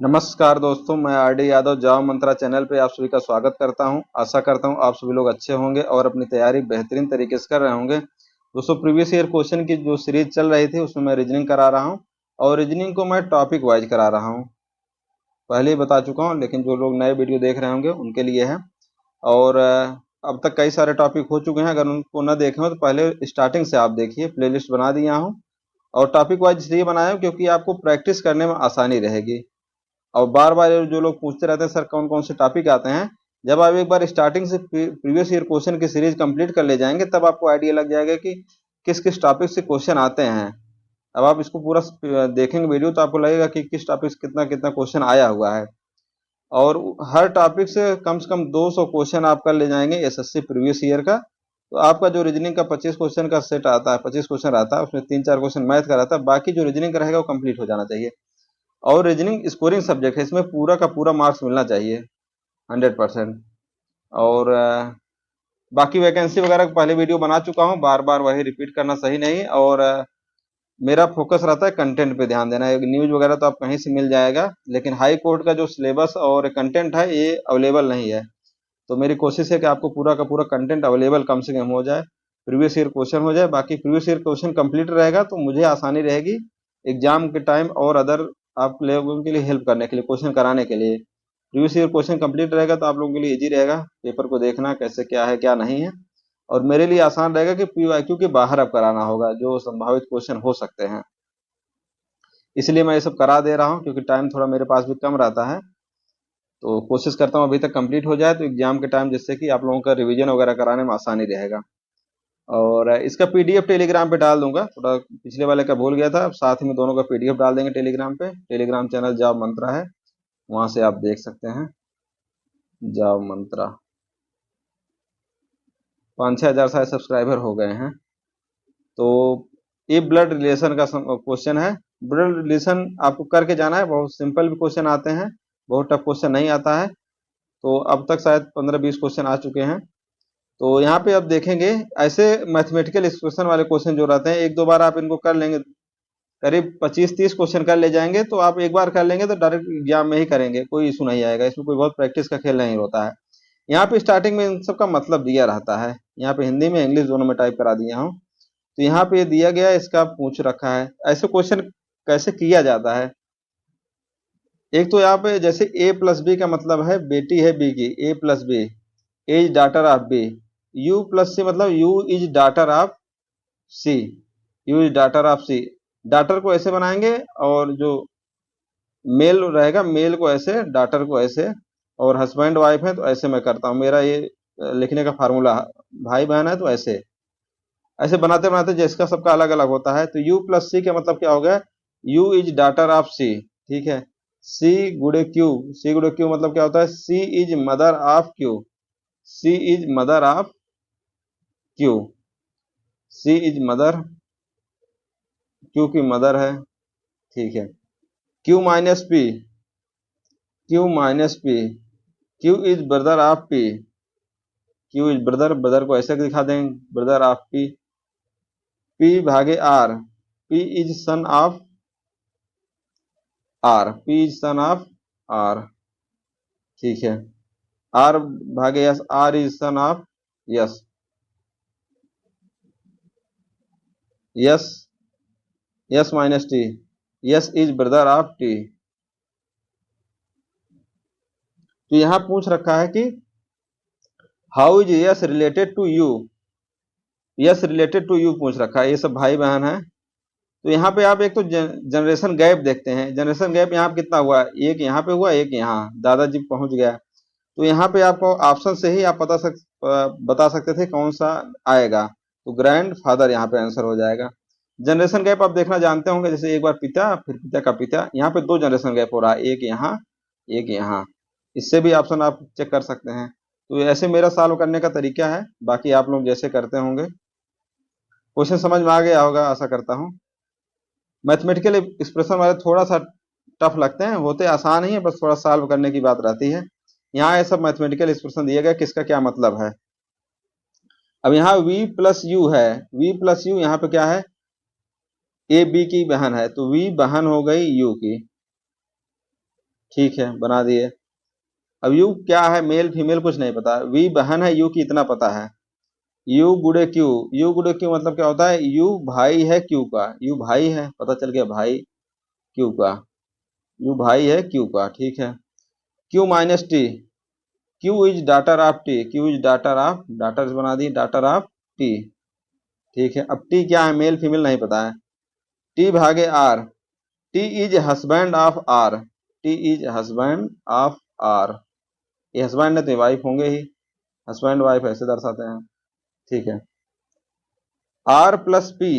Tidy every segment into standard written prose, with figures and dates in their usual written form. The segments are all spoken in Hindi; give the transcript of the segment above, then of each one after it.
नमस्कार दोस्तों, मैं आरडी यादव जाव मंत्रा चैनल पे आप सभी का स्वागत करता हूं। आशा करता हूं आप सभी लोग अच्छे होंगे और अपनी तैयारी बेहतरीन तरीके से कर रहे होंगे। दोस्तों, प्रीवियस ईयर क्वेश्चन की जो सीरीज चल रही थी उसमें मैं रीजनिंग करा रहा हूं और रीजनिंग को मैं टॉपिक वाइज करा रहा हूं। पहले ही बता चुका हूं, लेकिन जो लोग नए वीडियो देख रहे होंगे उनके लिए है। और अब तक कई सारे टॉपिक हो चुके हैं, अगर उनको न देखे हो तो पहले स्टार्टिंग से आप देखिए, प्लेलिस्ट बना दिया हूँ। और टॉपिक वाइज इसलिए बनाया हूँ क्योंकि आपको प्रैक्टिस करने में आसानी रहेगी। और बार बार जो लोग पूछते रहते हैं सर कौन कौन से टॉपिक आते हैं, जब आप एक बार स्टार्टिंग से प्रीवियस ईयर क्वेश्चन की सीरीज कंप्लीट कर ले जाएंगे तब आपको आइडिया लग जाएगा कि किस किस टॉपिक से क्वेश्चन आते हैं। अब आप इसको पूरा देखेंगे वीडियो तो आपको लगेगा कि किस टॉपिक से कितना कितना क्वेश्चन आया हुआ है। और हर टॉपिक से कम 200 क्वेश्चन आप कर ले जाएंगे एसएससी प्रीवियस ईयर का। तो आपका जो रीजनिंग का 25 क्वेश्चन का सेट आता है, 25 क्वेश्चन रहता है, उसमें 3-4 क्वेश्चन मैथ का रहता है, बाकी जो रीजनिंग का रहेगा वो कंप्लीट हो जाना चाहिए। और रीजनिंग स्कोरिंग सब्जेक्ट है, इसमें पूरा का पूरा मार्क्स मिलना चाहिए 100%। और बाकी वैकेंसी वगैरह पहले वीडियो बना चुका हूँ, बार बार वही रिपीट करना सही नहीं। और मेरा फोकस रहता है कंटेंट पे ध्यान देना। न्यूज वगैरह तो आप कहीं से मिल जाएगा, लेकिन हाई कोर्ट का जो सिलेबस और कंटेंट है ये अवेलेबल नहीं है। तो मेरी कोशिश है कि आपको पूरा का पूरा कंटेंट अवेलेबल कम से कम हो जाए, प्रीवियस ईयर क्वेश्चन हो जाए। बाकी प्रीवियस ईयर क्वेश्चन कंप्लीट रहेगा तो मुझे आसानी रहेगी एग्जाम के टाइम और अदर आप लोगों के लिए हेल्प करने के लिए, क्वेश्चन कराने के लिए। प्रीवियस ईयर क्वेश्चन कंप्लीट रहेगा तो आप लोगों के लिए इजी रहेगा पेपर को देखना कैसे क्या है क्या नहीं है। और मेरे लिए आसान रहेगा कि पीवाईक्यू के बाहर अब कराना होगा जो संभावित क्वेश्चन हो सकते हैं। इसलिए मैं ये सब करा दे रहा हूँ क्योंकि टाइम थोड़ा मेरे पास भी कम रहता है। तो कोशिश करता हूँ अभी तक कंप्लीट हो जाए तो एग्जाम के टाइम जिससे कि आप लोगों का रिवीजन वगैरह कराने में आसानी रहेगा। और इसका पीडीएफ टेलीग्राम पे डाल दूंगा, थोड़ा पिछले वाले का भूल गया था। अब साथ में दोनों का पीडीएफ डाल देंगे टेलीग्राम पे। टेलीग्राम चैनल जाव मंत्रा है, वहां से आप देख सकते हैं। जाव मंत्रा 5-6 हजार शायद सब्सक्राइबर हो गए हैं। तो ये ब्लड रिलेशन का क्वेश्चन है। ब्लड रिलेशन आपको करके जाना है, बहुत सिंपल भी क्वेश्चन आते हैं, बहुत टफ क्वेश्चन नहीं आता है। तो अब तक शायद 15-20 क्वेश्चन आ चुके हैं। तो यहाँ पे अब देखेंगे ऐसे मैथमेटिकल एक्सप्रेशन वाले क्वेश्चन जो रहते हैं, एक दो बार आप इनको कर लेंगे, करीब 25-30 क्वेश्चन कर ले जाएंगे तो आप एक बार कर लेंगे तो डायरेक्ट एग्जाम में ही करेंगे, कोई इशू नहीं आएगा। इसमें कोई बहुत प्रैक्टिस का खेल नहीं होता है। यहाँ पे स्टार्टिंग में इन सब का मतलब दिया रहता है, यहाँ पे हिंदी में इंग्लिश दोनों में टाइप करा दिया हूँ। तो यहाँ पे दिया गया है, इसका पूछ रखा है ऐसे क्वेश्चन कैसे किया जाता है। एक तो यहाँ पे जैसे a प्लस बी का मतलब है बेटी है बी की, a plus B, A is daughter of B. U plus C मतलब U is daughter of C, U is daughter of C. Daughter को ऐसे बनाएंगे और जो मेल रहेगा मेल को ऐसे, डॉटर को ऐसे, और हस्बैंड वाइफ है तो ऐसे मैं करता हूँ। मेरा ये लिखने का फार्मूला, भाई बहन है तो ऐसे ऐसे बनाते बनाते जिसका सबका अलग अलग होता है। तो u प्लस सी का मतलब क्या हो गया, u इज डॉटर ऑफ सी, ठीक है। c गुड़े q, c गुड़े q मतलब क्या होता है, c is mother of q, c is mother of q, c is mother, q की मदर है, ठीक है। q minus p, q minus p, q is brother of p, q is brother, brother को ऐसे दिखा देंगे ब्रदर ऑफ p। p भागे r, p is son of r, p is son of r, ठीक है। r भागे yes, r is son of yes, yes, yes minus T, S is brother of T. तो यहां पूछ रखा है कि how is S related to U, S related to U पूछ रखा है, ये सब भाई बहन है। तो यहाँ पे आप एक तो जनरेशन गैप देखते हैं, जनरेशन गैप यहाँ पे कितना हुआ, एक यहाँ पे हुआ एक यहाँ, दादाजी पहुंच गया। तो यहाँ पे आपको ऑप्शन से ही आप बता सकते थे कौन सा आएगा। तो ग्रैंड फादर यहाँ पे आंसर हो जाएगा। जनरेशन गैप आप देखना जानते होंगे, जैसे एक बार पिता फिर पिता का पिता, यहाँ पे 2 जनरेशन गैप हो रहा है, एक यहाँ एक यहाँ। इससे भी ऑप्शन आप चेक कर सकते हैं। तो ऐसे मेरा सॉल्व करने का तरीका है, बाकी आप लोग जैसे करते होंगे। क्वेश्चन समझ में आ गया होगा आशा करता हूँ। मैथमेटिकल एक्सप्रेशन वाले थोड़ा सा टफ लगते हैं, होते आसान ही है, बस थोड़ा सॉल्व करने की बात रहती है। यहाँ ये सब मैथमेटिकल एक्सप्रेशन दिया गया किसका क्या मतलब है। अब यहाँ v प्लस यू है, v प्लस यू यहाँ पे क्या है, ए बी की बहन है, तो v बहन हो गई u की। ठीक है, बना दिए। अब यू क्या है, मेल फीमेल कुछ नहीं पता, वी बहन है, यू की इतना पता है। यू गुड़े क्यू, यू गुड़े क्यू मतलब क्या होता है, यू भाई है क्यू का, यू भाई है, पता चल गया भाई क्यू का, यू भाई है क्यू का, ठीक है। Q minus T, Q is daughter of T, Q is daughter of, daughter बना दी, डाटर ऑफ टी, ठीक है। अब टी क्या है, मेल फीमेल नहीं पता है। टी भागे R, T is husband of R, T is husband of R, ये हस्बैंड है तो वाइफ होंगे ही, हस्बैंड वाइफ ऐसे दर्शाते हैं, ठीक है। R plus P,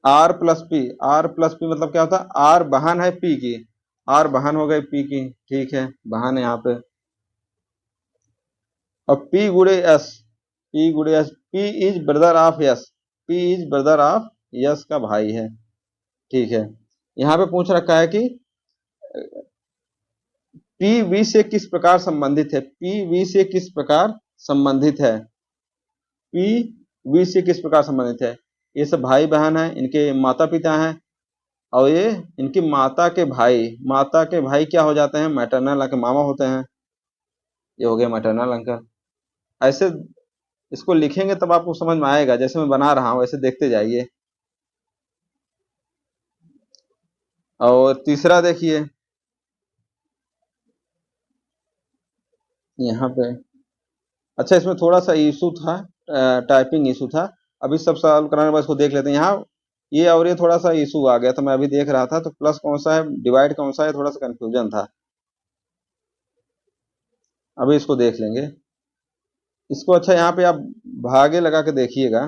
R plus P, R plus P मतलब क्या होता है, आर बहन है पी की, आर बहन हो गई पी की, ठीक है, बहन है यहाँ पे। अब पी गुड़े एस, पी गुड़े S, P is brother of yes, P is brother of yes का भाई है, ठीक है। यहाँ पे पूछ रखा है कि पी वी से किस प्रकार संबंधित है, पी वी से किस प्रकार संबंधित है, पी वी से किस प्रकार संबंधित है। ये सब भाई बहन है, इनके माता पिता हैं, और ये इनकी माता के भाई, माता के भाई क्या हो जाते हैं, मैटरनल के मामा होते हैं, ये हो गया मैटरनल अंकल। ऐसे इसको लिखेंगे तब आपको समझ में आएगा, जैसे मैं बना रहा हूं ऐसे देखते जाइए। और तीसरा देखिए यहाँ पे, अच्छा इसमें थोड़ा सा इशू था, टाइपिंग इशू था, अभी सब सॉल्व कराने के बाद इसको देख लेते हैं। यहाँ ये और ये थोड़ा सा इशू आ गया, तो मैं अभी देख रहा था, तो प्लस कौन सा है, डिवाइड कौन सा है, थोड़ा सा कंफ्यूजन था, अभी इसको देख लेंगे इसको। अच्छा यहाँ पे आप भागे लगा के देखिएगा,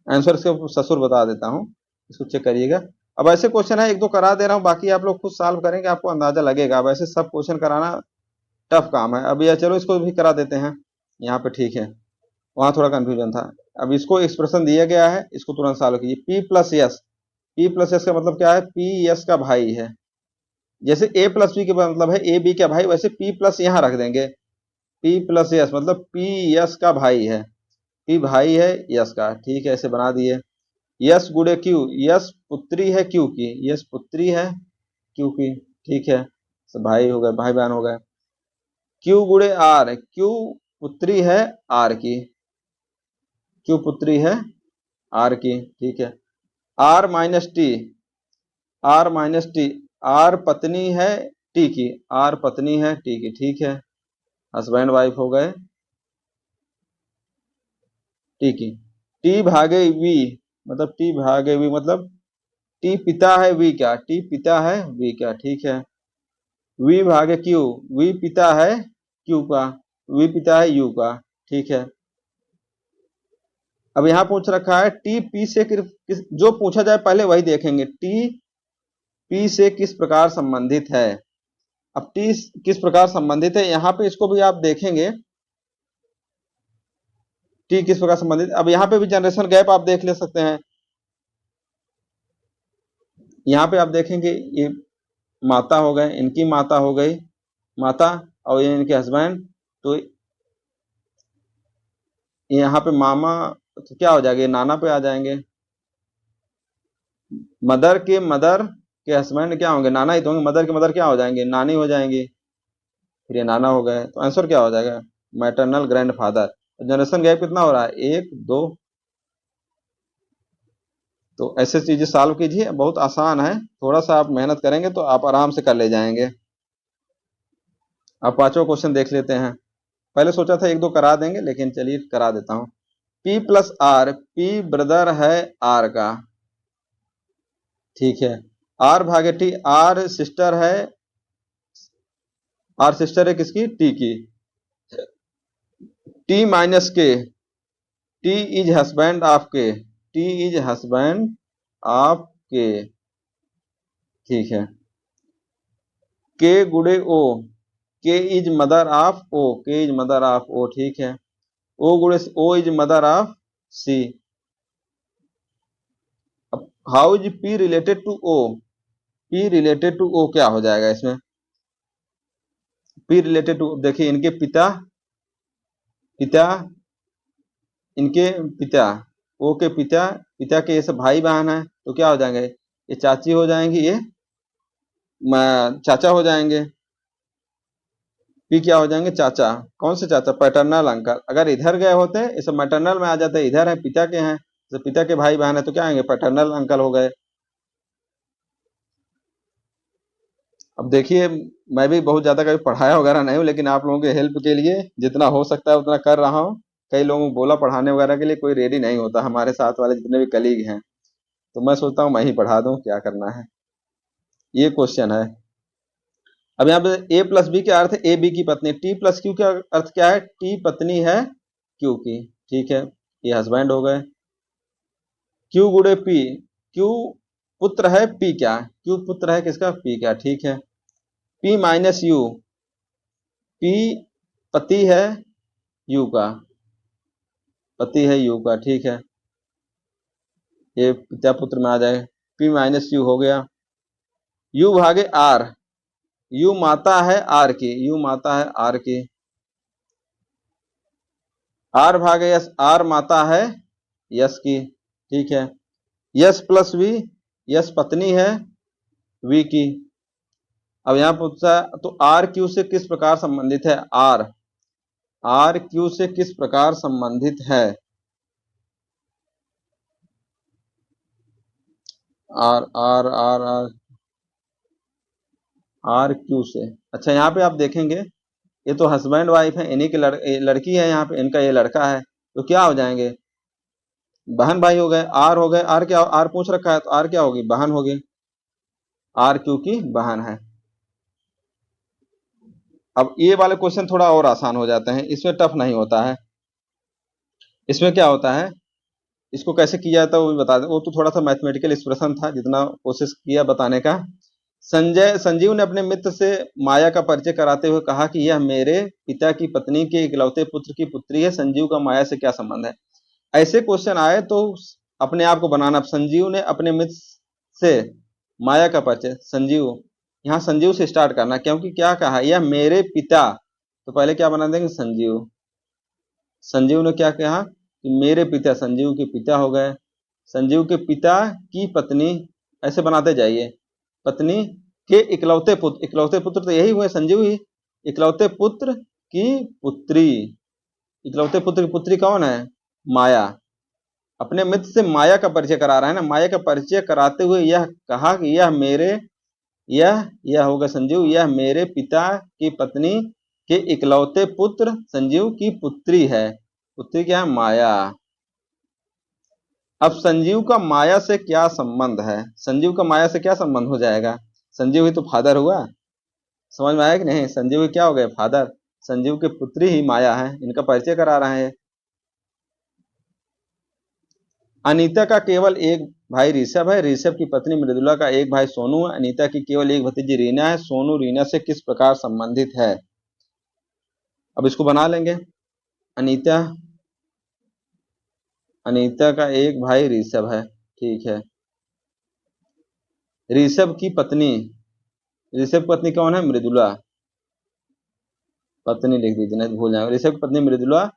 आंसर इसके ससुर बता देता हूँ, इसको चेक करिएगा। अब ऐसे क्वेश्चन है, एक दो करा दे रहा हूँ, बाकी आप लोग खुद सॉल्व करेंगे, आपको अंदाजा लगेगा। अब ऐसे सब क्वेश्चन कराना टफ काम है। अब ये चलो इसको भी करा देते हैं यहाँ पे, ठीक है, वहां थोड़ा कंफ्यूजन था। अब इसको एक्सप्रेशन दिया गया है, इसको तुरंत सॉल्व कीजिए। P plus yes, P plus yes का मतलब क्या है, पी यस का भाई है। जैसे ए प्लस बी का मतलब है ए बी का भाई, वैसे पी प्लस यहाँ रख देंगे, पी प्लस यस मतलब पी यस का भाई है, पी भाई है यस का, ठीक है, ऐसे बना दिए। यस गुड़े क्यू, यस पुत्री है क्यू की, यस पुत्री है क्यू की, ठीक है, तो भाई हो गए, भाई बहन हो गए। क्यू गुड़े आर, क्यू पुत्री है आर की, क्यू पुत्री है आर की, ठीक है। R minus T, R minus T, R पत्नी है टी की, आर पत्नी है टी की, ठीक है, हस्बैंड वाइफ हो गए टी की। टी भागे वी, मतलब टी भागे वी मतलब टी पिता है वी का, टी पिता है वी का, ठीक है। वी भागे क्यू, वी पिता है क्यू का, वी पिता है यू का, ठीक है। अब यहां पूछ रखा है टी पी से जो पूछा जाए पहले वही देखेंगे, टी पी से किस प्रकार संबंधित है। अब टी किस प्रकार संबंधित है, यहाँ पे इसको भी आप देखेंगे, टी किस प्रकार संबंधित। अब यहाँ पे भी जनरेशन गैप आप देख ले सकते हैं, यहाँ पे आप देखेंगे ये माता हो गए, इनकी माता हो गई माता, और ये इनके हस्बैंड, तो यहाँ पे मामा, तो क्या हो जाएगा, नाना पे आ जाएंगे। मदर के हस्बैंड क्या होंगे, नाना ही तो होंगे, मदर के मदर क्या हो जाएंगे, नानी हो जाएंगी, फिर ये नाना हो गए, तो आंसर क्या हो जाएगा, maternal grand father. Generation gap कितना हो रहा है, एक दो। तो ऐसे चीजें सॉल्व कीजिए, बहुत आसान है, थोड़ा सा आप मेहनत करेंगे तो आप आराम से कर ले जाएंगे। अब पांचवा क्वेश्चन देख लेते हैं, पहले सोचा था एक दो करा देंगे, लेकिन चलिए करा देता हूं। P plus R, P brother है आर का, ठीक है। आर भागे टी, आर सिस्टर है, आर सिस्टर है किसकी, टी की। T minus K, T is husband of K, T is husband of K, ठीक है। के गुड़े ओ, के इज मदर ऑफ ओ, के इज मदर ऑफ ओ, ठीक है। ओ गुड़े O is mother of C. अब how is P related to O, P related to O क्या हो जाएगा इसमें, पी रिलेटेड टू, देखिए इनके पिता, पिता इनके पिता, ओ के पिता, पिता के ये सब भाई बहन है, तो क्या हो जाएंगे, ये चाची हो जाएंगी, ये चाचा हो जाएंगे। पी क्या हो जाएंगे? चाचा। कौन से चाचा? Paternal uncle. अगर इधर गए होते इसे मैटरनल में आ जाते, इधर है पिता के हैं, तो पिता के भाई बहन है तो क्या आएंगे? पैटर्नल अंकल हो गए। अब देखिए, मैं भी बहुत ज्यादा कभी पढ़ाया वगैरह नहीं हूँ, लेकिन आप लोगों के हेल्प के लिए जितना हो सकता है उतना कर रहा हूँ। कई लोगों को बोला पढ़ाने वगैरह के लिए, कोई रेडी नहीं होता, हमारे साथ वाले जितने भी कलीग हैं। तो मैं सोचता हूँ मैं ही पढ़ा दूं, क्या करना है। ये क्वेश्चन है। अब यहाँ पे ए प्लस बी क्या अर्थ है? ए बी की पत्नी। टी प्लस क्यू का अर्थ क्या है? टी पत्नी है क्यू की। ठीक है, ये हस्बैंड हो गए। क्यू गुड़े पी। क्यू पुत्र है पी क्या? क्यू पुत्र है किसका? पी क्या। ठीक है। P minus you. पी पति है यू का। पति है यू का। ठीक है, ये पिता पुत्र में आ जाए। पी माइनस यू हो गया। यू भागे आर। यू माता है आर की। यू माता है आर की। आर भागे यस। आर माता है यस की। ठीक है। Yes plus we. यस पत्नी है वी की। अब यहां पूछा तो आर क्यू से किस प्रकार संबंधित है? आर। आर क्यू से किस प्रकार संबंधित है? R R R R R Q से। अच्छा, यहाँ पे आप देखेंगे ये तो हस्बैंड वाइफ है, इन्हीं की लड़की है, यहाँ पे इनका ये लड़का है, तो क्या हो जाएंगे? बहन भाई हो गए। आर हो गए। आर क्या? आर पूछ रखा है तो आर क्या होगी? बहन होगी। आर क्यू की बहन है। अब ये वाले क्वेश्चन थोड़ा और आसान हो जाते हैं, इसमें टफ नहीं होता है। इसमें क्या होता है, इसको कैसे किया जाता है वो भी बता दें। वो तो थोड़ा सा मैथमेटिकल एक्सप्रेशन था, जितना कोशिश किया बताने का। संजीव ने अपने मित्र से माया का परिचय कराते हुए कहा कि यह मेरे पिता की पत्नी के इकलौते पुत्र की पुत्री है। संजीव का माया से क्या संबंध है? ऐसे क्वेश्चन आए तो अपने आप को बनाना। संजीव ने अपने मित्र से माया का परिचय। संजीव, यहाँ संजीव से स्टार्ट करना, क्योंकि क्या कहा? यह मेरे पिता, तो पहले क्या बना देंगे? संजीव। संजीव ने क्या कहा कि मेरे पिता, संजीव के पिता हो गए। संजीव के पिता की पत्नी, ऐसे बनाते जाइए। पत्नी के इकलौते पुत्र। इकलौते पुत्र तो यही हुए, संजीव ही। इकलौते पुत्र की पुत्री। इकलौते पुत्र की पुत्री कौन है? माया। अपने मित्र से माया का परिचय करा रहा है ना। माया का परिचय कराते हुए यह कहा कि यह होगा संजीव, यह मेरे पिता की पत्नी के इकलौते पुत्र संजीव की पुत्री है। पुत्री क्या है? माया। अब संजीव का माया से क्या संबंध है? संजीव का माया से क्या संबंध हो जाएगा? संजीव ही तो फादर हुआ। समझ में आया कि नहीं? संजीव क्या हो गए? फादर। संजीव की पुत्री ही माया है, इनका परिचय करा रहे हैं। अनीता का केवल एक भाई ऋषभ है। ऋषभ की पत्नी मृदुला का एक भाई सोनू है। अनीता की केवल एक भतीजी रीना है। सोनू रीना से किस प्रकार संबंधित है? अब इसको बना लेंगे। अनीता अनीता का एक भाई ऋषभ है। ठीक है। ऋषभ की पत्नी, ऋषभ की पत्नी कौन है? मृदुला। पत्नी लिख दीजिए नहीं तो भूल जाएंगे। ऋषभ की पत्नी मृदुला।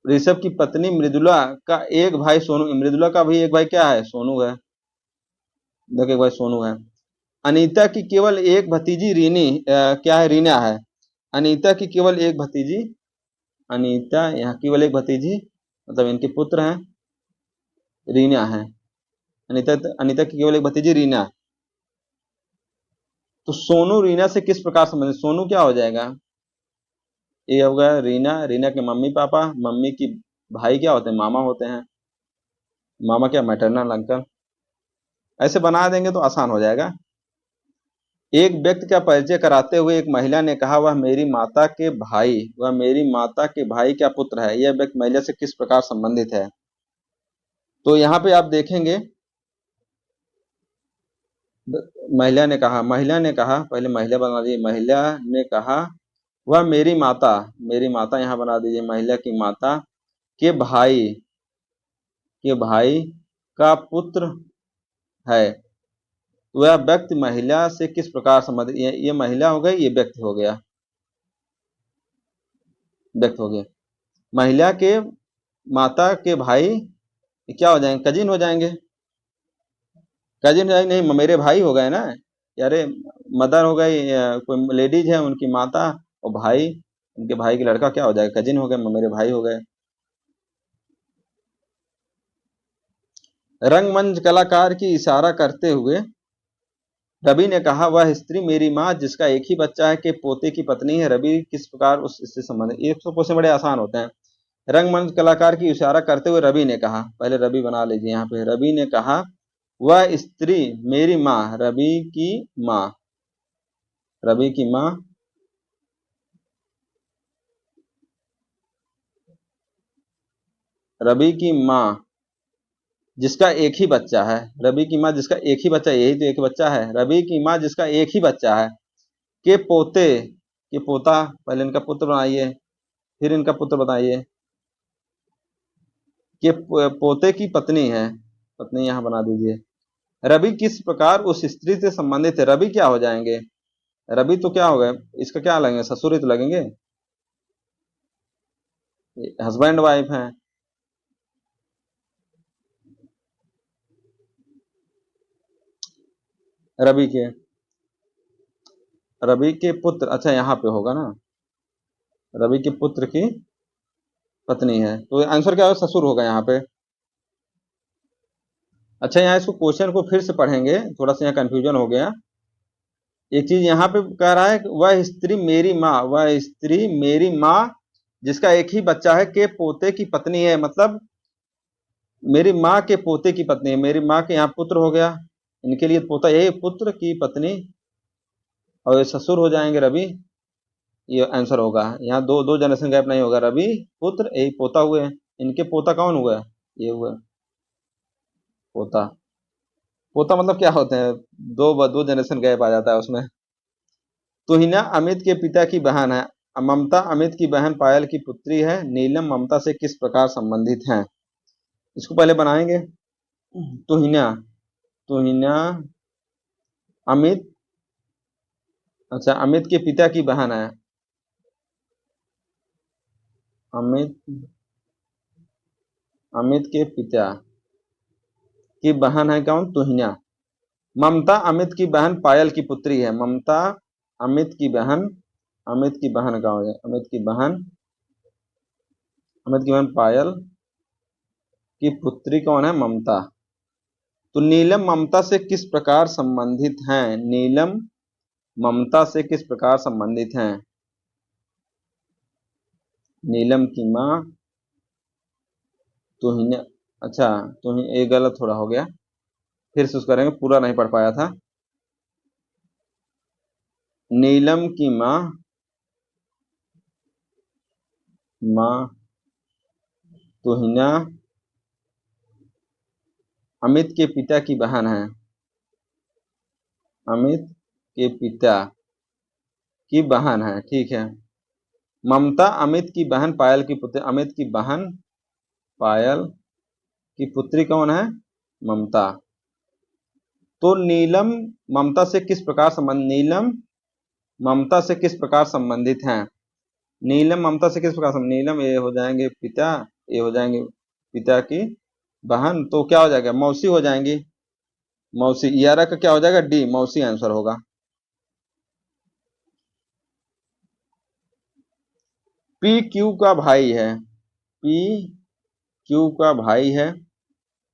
ऋषभ की पत्नी मृदुला का एक भाई सोनू। मृदुला का भी एक भाई क्या है? सोनू है। देखो, एक भाई सोनू है। अनीता की केवल एक भतीजी क्या है? रीना है। अनीता की केवल एक भतीजी। अनीता यहाँ केवल एक भतीजी, मतलब इनके पुत्र हैं, रीना है। अनीता की केवल एक भतीजी रीना। तो सोनू रीना से किस प्रकार संबंधित? सोनू क्या हो जाएगा? ये होगा रीना। रीना के मम्मी पापा। मम्मी की भाई क्या होते हैं? मामा होते हैं। मामा क्या? Maternal uncle. ऐसे बना देंगे तो आसान हो जाएगा। एक व्यक्ति का परिचय कराते हुए एक महिला ने कहा, वह मेरी माता के भाई का पुत्र है। यह व्यक्ति महिला से किस प्रकार संबंधित है? तो यहाँ पे आप देखेंगे, महिला ने कहा, पहले महिला बना दीजिए। महिला ने कहा वह मेरी माता यहाँ बना दीजिए। महिला की माता के भाई का पुत्र है। वह व्यक्ति महिला से किस प्रकार संबंधित? ये महिला हो गई, ये व्यक्ति हो गया। व्यक्ति हो गया। महिला के माता के भाई क्या हो जाएंगे? कजिन हो जाएंगे। कजिन है नहीं, मेरे भाई हो गए ना। अरे मदर हो गई, कोई लेडीज है उनकी माता, और भाई उनके भाई के लड़का, क्या हो जाएगा, कजिन हो गए, मेरे भाई हो गए। रंगमंच कलाकार की इशारा करते हुए रवि ने कहा, वह स्त्री मेरी माँ जिसका एक ही बच्चा है के पोते की पत्नी है। रवि किस प्रकार उस इससे संबंधित, ये तो क्वेश्चन बड़े आसान होते हैं। रंगमंच कलाकार की इशारा करते हुए रवि ने कहा, पहले रवि बना लीजिए यहाँ पे, रवि ने कहा वह स्त्री मेरी माँ, रवि की माँ, रवि की माँ, रवि की माँ जिसका एक ही बच्चा है, रवि की माँ जिसका एक ही बच्चा, यही तो एक बच्चा है, रवि की माँ जिसका एक ही बच्चा है के पोते, के पोता, पहले इनका पुत्र बनाइए, फिर इनका पुत्र बताइए, के पोते की पत्नी है, पत्नी यहाँ बना दीजिए। रवि किस प्रकार उस स्त्री से संबंधित है, रवि क्या हो जाएंगे, रवि तो क्या हो गए, इसका क्या लगेंगे, ससुर ही तो लगेंगे, हस्बैंड वाइफ हैं। रवि के, रवि के पुत्र, अच्छा यहाँ पे होगा ना, रवि के पुत्र की पत्नी है, तो आंसर क्या होगा, ससुर होगा यहाँ पे। अच्छा, यहाँ इसको क्वेश्चन को फिर से पढ़ेंगे, थोड़ा सा यहाँ कंफ्यूजन हो गया। एक चीज यहाँ पे कह रहा है कि वह स्त्री मेरी माँ, वह स्त्री मेरी माँ जिसका एक ही बच्चा है के पोते की पत्नी है, मतलब मेरी माँ के पोते की पत्नी है, मेरी माँ के यहाँ पुत्र हो गया, इनके लिए पोता, यही पुत्र की पत्नी, और ये ससुर हो जाएंगे रवि, ये आंसर होगा। यहाँ दो दो जनरेशन गैप नहीं होगा, रवि पुत्र यही पोता हुए, इनके पोता कौन हुआ, ये हुआ पोता। पोता मतलब क्या होते हैं, दो जनरेशन गैप आ जाता है उसमें। तुहिना अमित के पिता की बहन है, ममता अमित की बहन पायल की पुत्री है, नीलम ममता से किस प्रकार संबंधित हैं। इसको पहले बनाएंगे। तुहिना, तुहिना अमित, अच्छा अमित के पिता की बहन है, अमित, अमित के पिता की बहन है कौन, तुहिना। ममता अमित की बहन पायल की पुत्री है, ममता अमित की बहन, अमित की बहन का हो जाए, अमित की बहन, अमित की बहन पायल की पुत्री कौन है, ममता। तो नीलम ममता से किस प्रकार संबंधित हैं, नीलम ममता से किस प्रकार संबंधित हैं। नीलम की माँ तुहिना, अच्छा तुहिन, ये गलत थोड़ा हो गया, फिर से उसको करेंगे, पूरा नहीं पढ़ पाया था। नीलम की माँ, माँ तुहिना अमित के पिता की बहन है, अमित के पिता की बहन है, ठीक है। ममता अमित की बहन पायल की पुत्री, अमित की बहन पायल की पुत्री कौन है, ममता। तो नीलम ममता से किस प्रकार संबंध, नीलम ममता से किस प्रकार संबंधित हैं, नीलम ममता से किस प्रकार संबंधित, नीलम ये हो जाएंगे पिता, ये हो जाएंगे पिता की बहन, तो क्या हो जाएगा, मौसी हो जाएंगी, मौसी, यारा का क्या हो जाएगा, डी, मौसी आंसर होगा। पी क्यू का भाई है, पी क्यू का भाई है,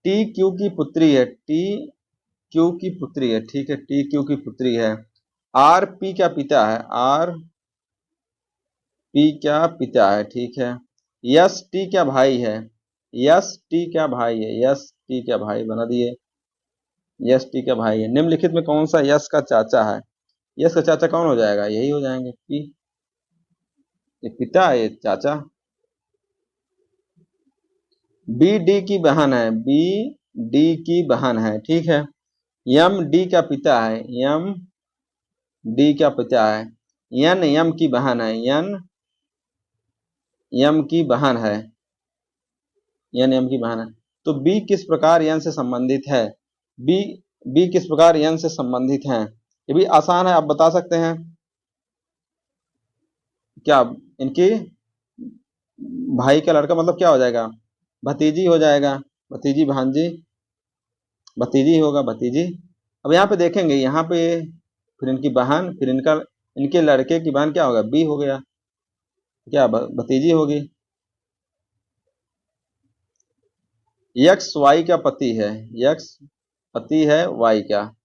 टी क्यू की पुत्री है, टी क्यू की पुत्री है, ठीक है, टी क्यू की पुत्री है। आर पी का पिता है, आर पी क्या पिता है, ठीक है। यस टी क्या भाई है, यस टी क्या भाई है, यस टी क्या भाई बना दिए, यस टी क्या भाई है। निम्नलिखित में कौन सा यस का चाचा है, यस का चाचा कौन हो जाएगा, यही हो जाएंगे पी, ये पिता है, ये चाचा। बी डी की बहन है, बी डी की बहन है, ठीक है। यम डी का पिता है, यम डी का पिता है। यन यम की बहन है, यन यम की बहन है, यन यम की बहन है। तो बी किस प्रकार यन से संबंधित है, बी, बी किस प्रकार यन से संबंधित है, ये भी आसान है, आप बता सकते हैं क्या, इनकी भाई का लड़का मतलब क्या हो जाएगा, भतीजी हो जाएगा, भतीजी भांजी, भतीजी होगा, भतीजी। अब यहाँ पे देखेंगे, यहाँ पे फिर इनकी बहन, फिर इनके लड़के की बहन क्या होगा, बी हो गया, क्या भतीजी होगी। यक्स वाई का पति है, यक्स पति है वाई का,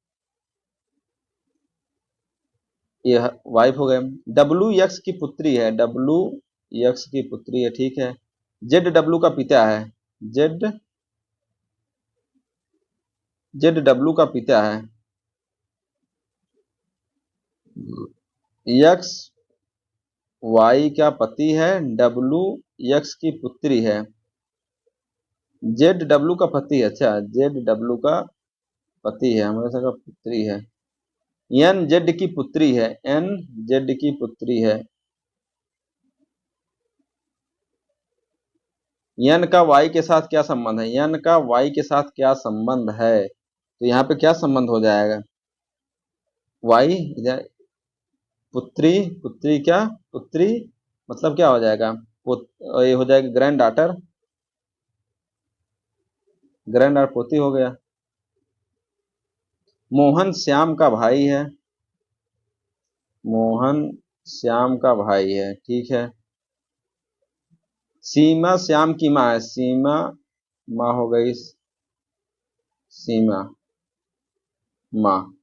ये वाइफ हो गए। डब्लू यक्स की पुत्री है, डब्लू यक्स की पुत्री है, ठीक है। जेड डब्लू का पिता है, जेड जेड डब्लू का पिता है। यक्स वाई का पति है, डब्लू यक्स की पुत्री है। जेड डब्लू का पति है, अच्छा जेड डब्लू का पति है, हमेशा का पुत्री है। एन जेड की पुत्री है, एन जेड की पुत्री है। एन का वाई के साथ क्या संबंध है, एन का वाई के साथ क्या संबंध है, तो यहाँ पे क्या संबंध हो जाएगा, वाई पुत्री, पुत्री क्या, पुत्री मतलब क्या हो जाएगा, ये हो जाएगा ग्रैंड डॉटर, ग्रैंड डॉटर पोती हो गया। मोहन श्याम का भाई है, मोहन श्याम का भाई है, ठीक है। सीमा श्याम की माँ है, सीमा माँ हो गई, सीमा माँ।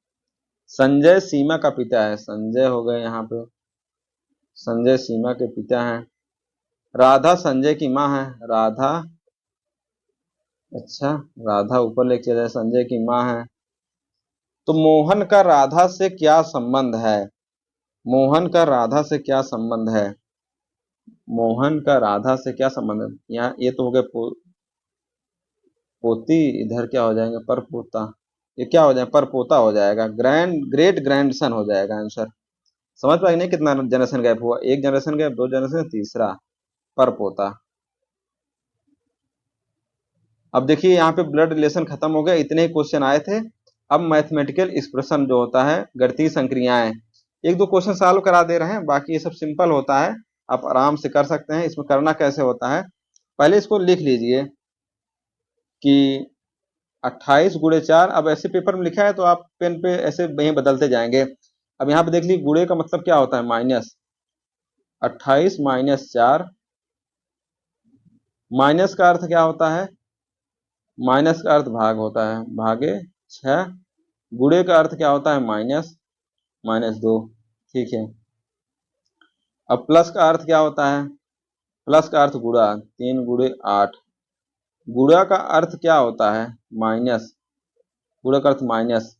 संजय सीमा का पिता है, संजय हो गए यहाँ पे, संजय सीमा के पिता हैं। राधा संजय की माँ है, राधा, अच्छा राधा ऊपर लेके चले, संजय की माँ है। तो मोहन का राधा से क्या संबंध है, मोहन का राधा से क्या संबंध है, मोहन का राधा से क्या संबंध है। यहाँ ये तो हो गए पोती, इधर क्या हो जाएंगे, पर पोता, ये क्या हो जाएगा, पर पोता हो जाएगा, ग्रेट ग्रैंडसन हो जाएगा आंसर। समझ पाए नहीं कितना जनरेशन गैप हुआ, एक जनरेशन गैप, दो जनरेशन, तीसरा पर पोता। अब देखिए यहाँ पे ब्लड रिलेशन खत्म हो गया, इतने ही क्वेश्चन आए थे। अब मैथमेटिकल एक्सप्रेशन जो होता है, गणितीय संक्रियाएं, एक दो क्वेश्चन सॉल्व करा दे रहे हैं, बाकी ये सब सिंपल होता है, आप आराम से कर सकते हैं। इसमें करना कैसे होता है, पहले इसको लिख लीजिए कि 28 गुणे 4, अब ऐसे पेपर में लिखा है तो आप पेन पे ऐसे वहीं बदलते जाएंगे। अब यहाँ पे देख लीजिए गुणे का मतलब क्या होता है, माइनस, 28 माइनस 4, माइनस का अर्थ क्या होता है, माइनस का अर्थ भाग होता है, भागे 6, गुणे का अर्थ क्या होता है, माइनस, -2, ठीक है। अब प्लस का अर्थ क्या होता है, प्लस का अर्थ गुणा, 3 गुणे 8, गुणा का अर्थ क्या होता है, माइनस, गुणा का अर्थ माइनस।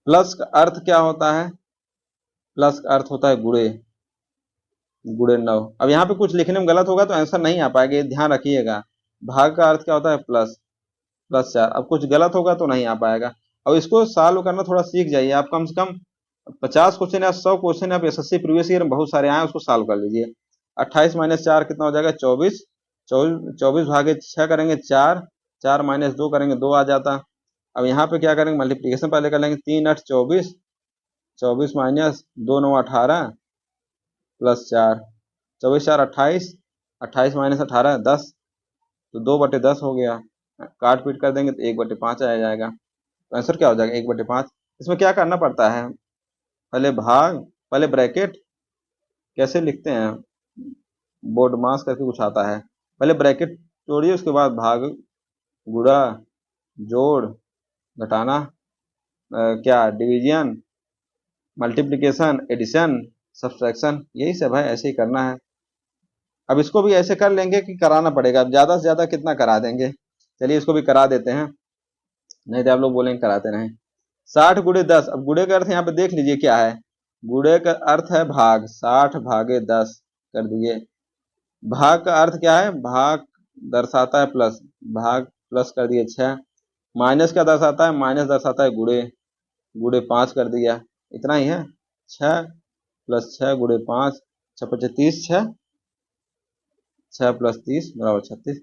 प्लस का अर्थ क्या होता है, प्लस का अर्थ होता है गुणे, गुणे 9। अब यहाँ पे कुछ लिखने में गलत होगा तो आंसर नहीं आ पाएगा, ये ध्यान रखिएगा। भाग का अर्थ क्या होता है, प्लस, +4। अब कुछ गलत होगा तो नहीं आ पाएगा। अब इसको सॉल्व करना थोड़ा सीख जाइए, आप कम से कम 50 क्वेश्चन या 100 क्वेश्चन आप एसएससी प्रीवियस ईयर में बहुत सारे आए, उसको सॉल्व कर लीजिए। 28 माइनस 4 कितना हो जाएगा, 24, 24 भागे 6 करेंगे 4, 4 माइनस 2 करेंगे 2 आ जाता। अब यहाँ पे क्या करेंगे, मल्टीप्लीकेशन पहले कर लेंगे, 3 8 24, 24 माइनस 2 9 18 +4, 24 4 28, 28 माइनस 18 10, तो 2/10 हो गया। काट पीट कर देंगे तो 1/5 आ जाएगा। तो आंसर क्या हो जाएगा, 1/5। इसमें क्या करना पड़ता है, पहले भाग, पहले ब्रैकेट, कैसे लिखते हैं, बोर्ड मास करके कुछ आता है, पहले ब्रैकेट तोड़िए, उसके बाद भाग, गुणा, जोड़, घटाना, क्या डिवीजन, मल्टीप्लिकेशन, एडिशन, सब्सट्रैक्शन, यही सब है, ऐसे ही करना है। अब इसको भी ऐसे कर लेंगे कि कराना पड़ेगा, अब ज्यादा से ज्यादा कितना करा देंगे, चलिए इसको भी करा देते हैं, नहीं तो आप लोग बोलेंगे कराते नहीं। 60 गुणे 10, अब गुणे का अर्थ यहाँ पे देख लीजिए क्या है, गुणे का अर्थ है भाग, 60 भागे 10 कर दिए। भाग का अर्थ क्या है, भाग दर्शाता है प्लस, भाग प्लस कर दिए 6, माइनस क्या दर्शाता है, माइनस दर्शाता है गुणे, गुणे 5 कर दिया, इतना ही है। 6 + 6 गुणे 5, 6 × 5 = 30, 6 + 30 = 36।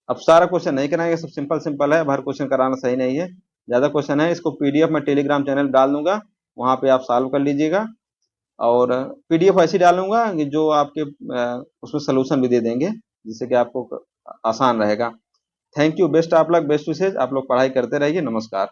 अब सारा क्वेश्चन नहीं कराएंगे, सब सिंपल सिंपल है, हर क्वेश्चन कराना सही नहीं है, ज्यादा क्वेश्चन है। इसको पीडीएफ में टेलीग्राम चैनल डाल दूंगा, वहां पे आप सॉल्व कर लीजिएगा, और पीडीएफ ऐसी डालूंगा कि जो आपके उसमें सोल्यूशन भी दे देंगे, जिससे कि आपको आसान रहेगा। Thank you, best of luck, best wishes, आप लोग पढ़ाई करते रहिए, नमस्कार।